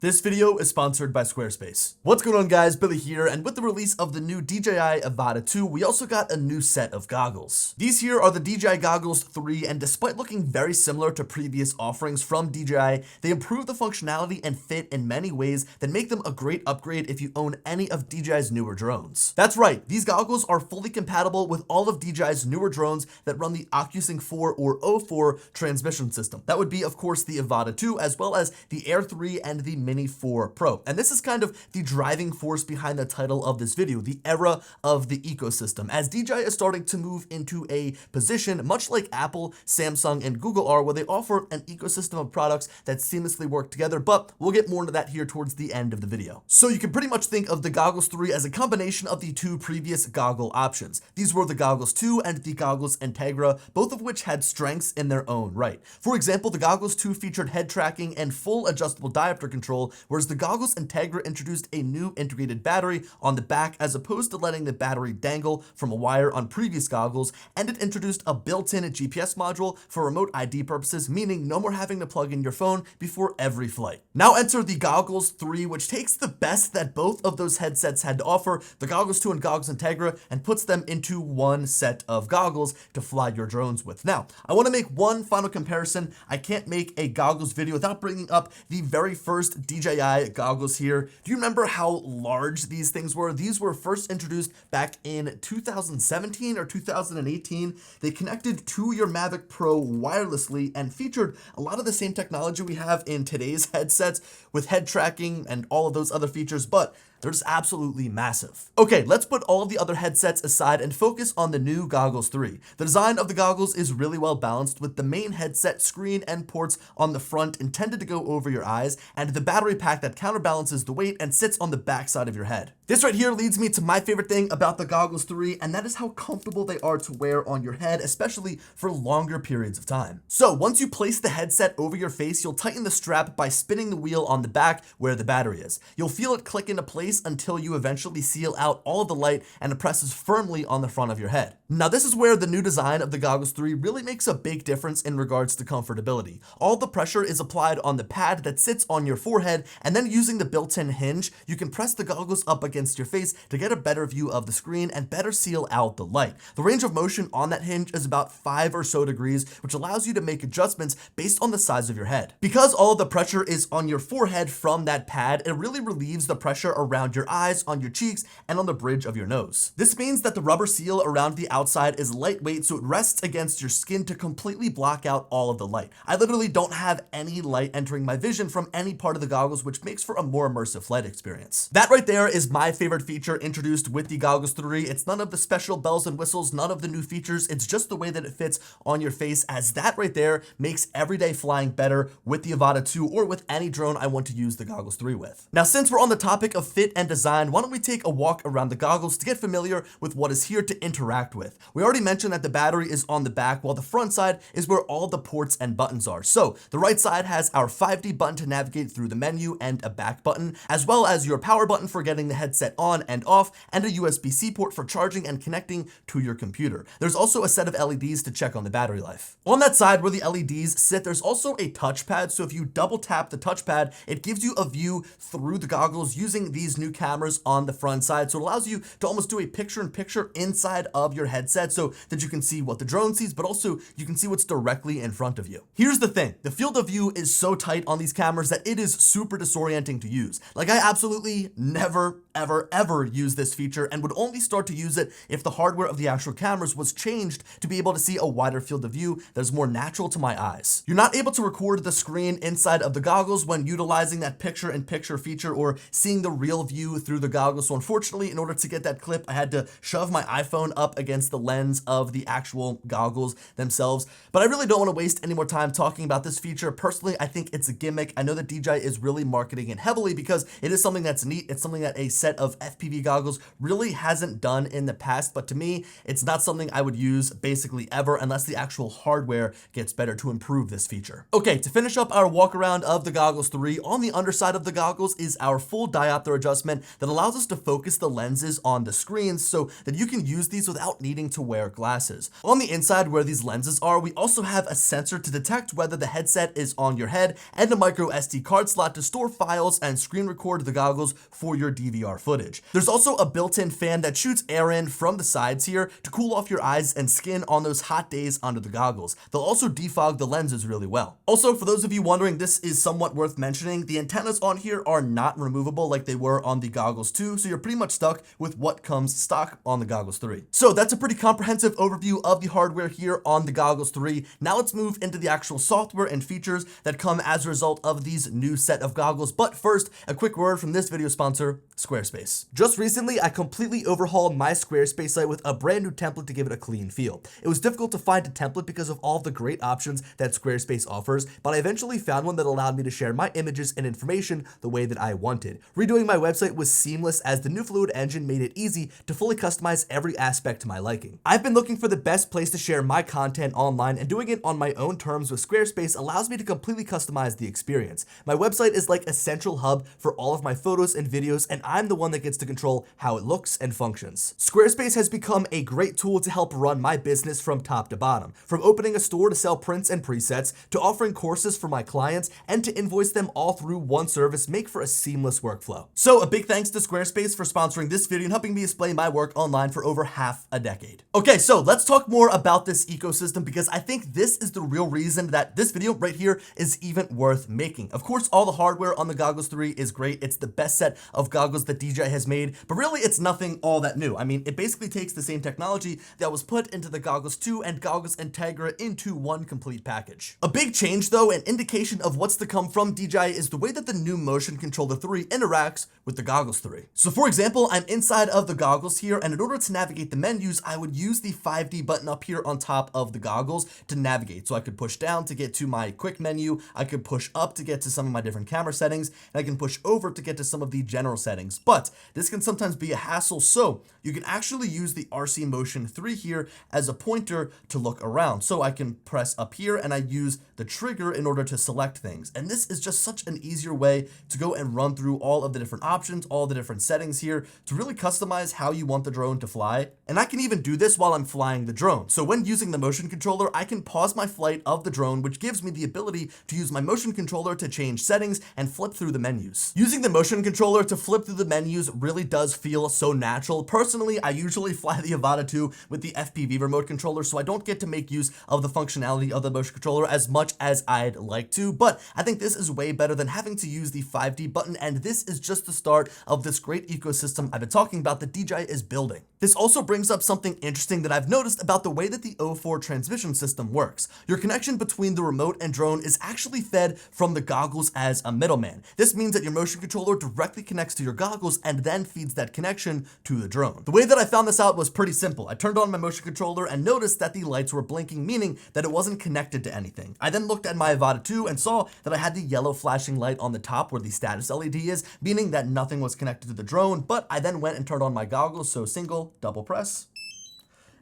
This video is sponsored by Squarespace. What's going on, guys? Billy here, and with the release of the new DJI Avata 2, we also got a new set of goggles. These here are the DJI Goggles 3, and despite looking very similar to previous offerings from DJI, they improve the functionality and fit in many ways that make them a great upgrade if you own any of DJI's newer drones. That's right, these goggles are fully compatible with all of DJI's newer drones that run the OcuSync 4 or O4 transmission system. That would be, of course, the Avata 2, as well as the Air 3 and the Mini 4 Pro. And this is kind of the driving force behind the title of this video, the era of the ecosystem, as DJI is starting to move into a position much like Apple, Samsung, and Google are, where they offer an ecosystem of products that seamlessly work together, but we'll get more into that here towards the end of the video. So you can pretty much think of the Goggles 3 as a combination of the two previous goggle options. These were the Goggles 2 and the Goggles Integra, both of which had strengths in their own right. For example, the Goggles 2 featured head tracking and full adjustable diopter control, whereas the Goggles Integra introduced a new integrated battery on the back as opposed to letting the battery dangle from a wire on previous goggles, and it introduced a built-in GPS module for remote ID purposes, meaning no more having to plug in your phone before every flight. Now enter the Goggles 3, which takes the best that both of those headsets had to offer, the Goggles 2 and Goggles Integra, and puts them into one set of goggles to fly your drones with. Now, I want to make one final comparison. I can't make a goggles video without bringing up the very first DJI goggles here. Do you remember how large these things were? These were first introduced back in 2017 or 2018. They connected to your Mavic Pro wirelessly and featured a lot of the same technology we have in today's headsets with head tracking and all of those other features, but they're just absolutely massive. Okay, let's put all of the other headsets aside and focus on the new Goggles 3. The design of the goggles is really well balanced, with the main headset screen and ports on the front intended to go over your eyes, and the battery pack that counterbalances the weight and sits on the back side of your head. This right here leads me to my favorite thing about the Goggles 3, and that is how comfortable they are to wear on your head, especially for longer periods of time. So once you place the headset over your face, you'll tighten the strap by spinning the wheel on the back where the battery is. You'll feel it click into place until you eventually seal out all of the light and it presses firmly on the front of your head. Now this is where the new design of the Goggles 3 really makes a big difference in regards to comfortability. All the pressure is applied on the pad that sits on your forehead, and then using the built-in hinge, you can press the goggles up against your face to get a better view of the screen and better seal out the light. The range of motion on that hinge is about 5 or so degrees, which allows you to make adjustments based on the size of your head. Because all of the pressure is on your forehead from that pad, it really relieves the pressure around your eyes, on your cheeks, and on the bridge of your nose. This means that the rubber seal around the outside is lightweight, so it rests against your skin to completely block out all of the light. I literally don't have any light entering my vision from any part of the goggles, which makes for a more immersive flight experience. That right there is my favorite feature introduced with the Goggles 3. It's none of the special bells and whistles, none of the new features. It's just the way that it fits on your face, as that right there makes everyday flying better with the Avata 2 or with any drone I want to use the Goggles 3 with. Now, since we're on the topic of fit and design, why don't we take a walk around the goggles to get familiar with what is here to interact with. We already mentioned that the battery is on the back, while the front side is where all the ports and buttons are. So the right side has our 5D button to navigate through the menu and a back button, as well as your power button for getting the headset on and off, and a USB-C port for charging and connecting to your computer. There's also a set of LEDs to check on the battery life. On that side where the LEDs sit, there's also a touchpad, so if you double tap the touchpad, it gives you a view through the goggles using these new cameras on the front side, so it allows you to almost do a picture-in-picture inside of your headset so that you can see what the drone sees, but also you can see what's directly in front of you. Here's the thing, the field of view is so tight on these cameras that it is super disorienting to use. Like, I absolutely never, ever use this feature, and would only start to use it if the hardware of the actual cameras was changed to be able to see a wider field of view that's more natural to my eyes. You're not able to record the screen inside of the goggles when utilizing that picture-in-picture feature or seeing the real view through the goggles. So unfortunately, in order to get that clip, I had to shove my iPhone up against the lens of the actual goggles themselves. But I really don't want to waste any more time talking about this feature. Personally, I think it's a gimmick. I know that DJI is really marketing it heavily because it is something that's neat. It's something that a set of FPV goggles really hasn't done in the past, but to me, it's not something I would use basically ever unless the actual hardware gets better to improve this feature. Okay, to finish up our walk around of the Goggles 3, on the underside of the goggles is our full diopter adjustment adjustment that allows us to focus the lenses on the screens so that you can use these without needing to wear glasses. On the inside where these lenses are, we also have a sensor to detect whether the headset is on your head and a micro SD card slot to store files and screen record the goggles for your DVR footage. There's also a built-in fan that shoots air in from the sides here to cool off your eyes and skin on those hot days under the goggles. They'll also defog the lenses really well. Also, for those of you wondering, this is somewhat worth mentioning. The antennas on here are not removable like they were on the Goggles 2, so you're pretty much stuck with what comes stock on the Goggles 3. So that's a pretty comprehensive overview of the hardware here on the Goggles 3. Now let's move into the actual software and features that come as a result of these new set of goggles. But first, a quick word from this video sponsor, Squarespace. Just recently, I completely overhauled my Squarespace site with a brand new template to give it a clean feel. It was difficult to find a template because of all the great options that Squarespace offers, but I eventually found one that allowed me to share my images and information the way that I wanted. Redoing my website was seamless as the new Fluid engine made it easy to fully customize every aspect to my liking. I've been looking for the best place to share my content online, and doing it on my own terms with Squarespace allows me to completely customize the experience. My website is like a central hub for all of my photos and videos, and I'm the one that gets to control how it looks and functions. Squarespace has become a great tool to help run my business from top to bottom. From opening a store to sell prints and presets, to offering courses for my clients, and to invoice them all through one service make for a seamless workflow. So a big thanks to Squarespace for sponsoring this video and helping me display my work online for over half a decade. Okay, so let's talk more about this ecosystem because I think this is the real reason that this video right here is even worth making. Of course, all the hardware on the Goggles 3 is great. It's the best set of goggles that DJI has made, but really it's nothing all that new. I mean, it basically takes the same technology that was put into the Goggles 2 and Goggles Integra into one complete package. A big change though, an indication of what's to come from DJI, is the way that the new Motion Controller 3 interacts with the Goggles 3. So for example, I'm inside of the goggles here, and in order to navigate the menus, I would use the 5D button up here on top of the goggles to navigate. So I could push down to get to my quick menu, I could push up to get to some of my different camera settings, and I can push over to get to some of the general settings. But this can sometimes be a hassle, so you can actually use the RC Motion 3 here as a pointer to look around. So I can press up here and I use the trigger in order to select things. And this is just such an easier way to go and run through all of the different options, all the different settings here to really customize how you want the drone to fly. And I can even do this while I'm flying the drone. So when using the motion controller, I can pause my flight of the drone, which gives me the ability to use my motion controller to change settings and flip through the menus. Using the motion controller to flip through the menus really does feel so natural. Personally, I usually fly the Avata 2 with the FPV remote controller, so I don't get to make use of the functionality of the motion controller as much as I'd like to, but I think this is way better than having to use the 5D button, and this is just the start of this great ecosystem I've been talking about that DJI is building. This also brings up something interesting that I've noticed about the way that the O4 transmission system works. Your connection between the remote and drone is actually fed from the goggles as a middleman. This means that your motion controller directly connects to your goggles and then feeds that connection to the drone. The way that I found this out was pretty simple. I turned on my motion controller and noticed that the lights were blinking, meaning that it wasn't connected to anything. I then looked at my Avata 2 and saw that I had the yellow flashing light on the top where the status LED is, meaning that nothing was connected to the drone, but I then went and turned on my goggles, so single, double press.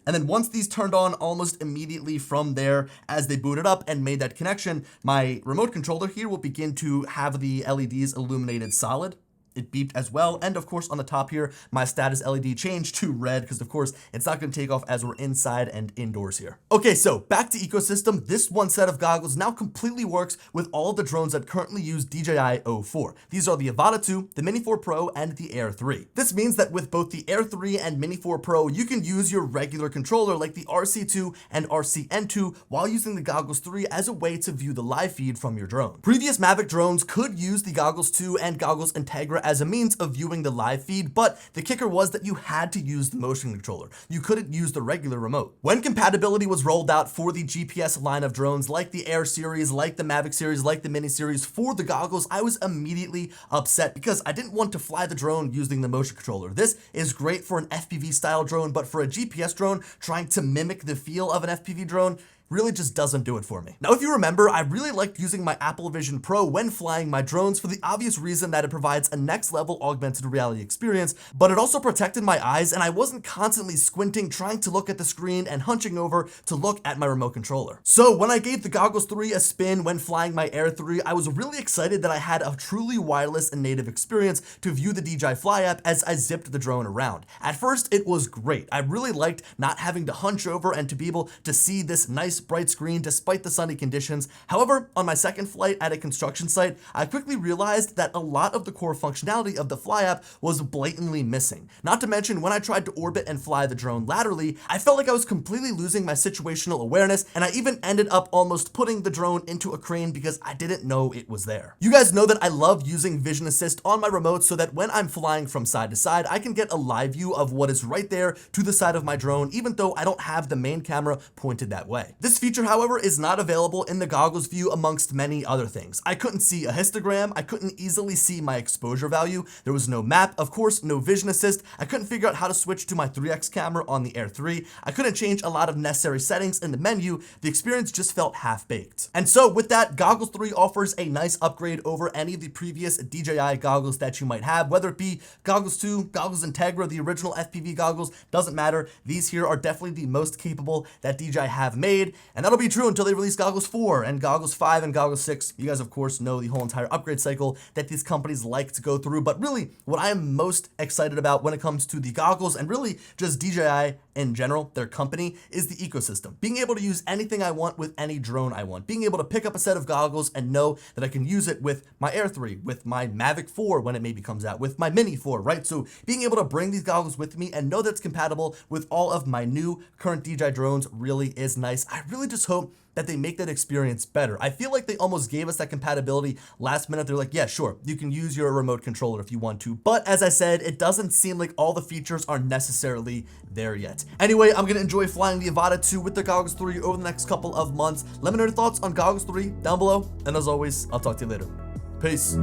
And then once these turned on almost immediately from there, as they booted up and made that connection, my remote controller here will begin to have the LEDs illuminated solid. It beeped as well, and of course on the top here, my status LED changed to red because of course it's not going to take off as we're inside and indoors here. Okay, so back to ecosystem. This one set of goggles now completely works with all of the drones that currently use DJI O4. These are the Avata 2, the Mini 4 Pro, and the Air 3. This means that with both the Air 3 and Mini 4 Pro, you can use your regular controller like the RC2 and RCN2 while using the Goggles 3 as a way to view the live feed from your drone. Previous Mavic drones could use the Goggles 2 and Goggles Integra as a means of viewing the live feed, but the kicker was that you had to use the motion controller. You couldn't use the regular remote. When compatibility was rolled out for the GPS line of drones like the Air series, like the Mavic series, like the Mini series for the goggles, I was immediately upset because I didn't want to fly the drone using the motion controller. This is great for an FPV style drone, but for a GPS drone trying to mimic the feel of an FPV drone, really just doesn't do it for me. Now, if you remember, I really liked using my Apple Vision Pro when flying my drones for the obvious reason that it provides a next level augmented reality experience, but it also protected my eyes and I wasn't constantly squinting trying to look at the screen and hunching over to look at my remote controller. So when I gave the Goggles 3 a spin when flying my Air 3, I was really excited that I had a truly wireless and native experience to view the DJI Fly app as I zipped the drone around. At first, it was great. I really liked not having to hunch over and to be able to see this nice bright screen despite the sunny conditions. However, on my second flight at a construction site, I quickly realized that a lot of the core functionality of the Fly app was blatantly missing. Not to mention, when I tried to orbit and fly the drone laterally, I felt like I was completely losing my situational awareness, and I even ended up almost putting the drone into a crane because I didn't know it was there. You guys know that I love using Vision Assist on my remote so that when I'm flying from side to side, I can get a live view of what is right there to the side of my drone, even though I don't have the main camera pointed that way. This feature, however, is not available in the Goggles view amongst many other things. I couldn't see a histogram, I couldn't easily see my exposure value, there was no map, of course, no Vision Assist, I couldn't figure out how to switch to my 3x camera on the Air 3, I couldn't change a lot of necessary settings in the menu, the experience just felt half-baked. And so with that, Goggles 3 offers a nice upgrade over any of the previous DJI goggles that you might have, whether it be Goggles 2, Goggles Integra, the original FPV goggles, doesn't matter. These here are definitely the most capable that DJI have made, and that'll be true until they release Goggles 4 and Goggles 5 and Goggles 6. You guys, of course, know the whole entire upgrade cycle that these companies like to go through, but really, what I am most excited about when it comes to the goggles and really just DJI in general, their company, is the ecosystem. Being able to use anything I want with any drone I want. Being able to pick up a set of goggles and know that I can use it with my Air 3, with my Mavic 4 when it maybe comes out, with my Mini 4, right? So being able to bring these goggles with me and know that it's compatible with all of my new current DJI drones really is nice. I really just hope that they make that experience better. I feel like they almost gave us that compatibility last minute. They're like, yeah, sure, you can use your remote controller if you want to. But as I said, it doesn't seem like all the features are necessarily there yet. Anyway, I'm gonna enjoy flying the Avata 2 with the Goggles 3 over the next couple of months. Let me know your thoughts on Goggles 3 down below. And as always, I'll talk to you later. Peace.